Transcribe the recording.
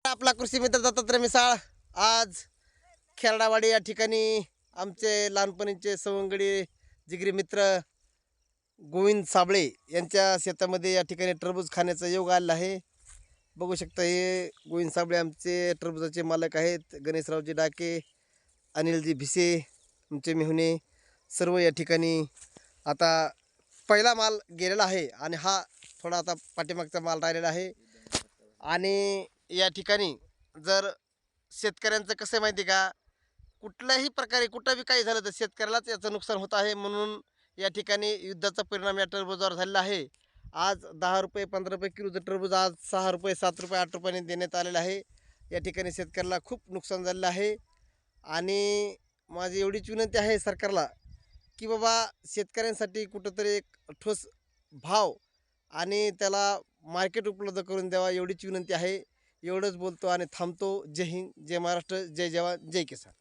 आपला कृषी मित्र दत्तात्रय मिसाळ आज खेरडावाडी या ठिकाणी आमचे लहानपणीचे सवंगडी जिगरी मित्र गोविंद साबळे यांच्या शेतामध्ये या ठिकाणी टरबूज खाण्याचा योग आलेला आहे. बघू शकता हे गोविंद साबळे आमचे टरबूजाचे मालक आहेत. गणेशरावजी डाके, अनिलजी भिसे, आमचे मेहुणे सर्व या ठिकाणी. आता पहिला माल गेलेला आहे आणि हा थोडा आता पाठीमागचा माल राहिलेला आहे. आणि या ठिकाणी जर शेतकऱ्यांचं कसं माहिती का, कुठल्याही प्रकारे कुठंही काही झालं तर शेतकऱ्यालाच याचं नुकसान होत आहे. म्हणून या ठिकाणी युद्धाचा परिणाम या टरबूजावर झालेला आहे. आज 10 रुपये 15 रुपये किलोचं टरबूज आज 6 रुपये 7 रुपये 8 रुपयाने देण्यात आलेलं आहे. या ठिकाणी शेतकऱ्याला खूप नुकसान झालेलं आहे. आणि माझी एवढीच विनंती आहे सरकारला की बाबा शेतकऱ्यांसाठी कुठंतरी एक ठोस भाव आणि त्याला मार्केट उपलब्ध करून द्यावा, एवढीच विनंती आहे. एवढंच बोलतो आणि थांबतो. जय हिंद, जय महाराष्ट्र, जय जवान, जय किसान.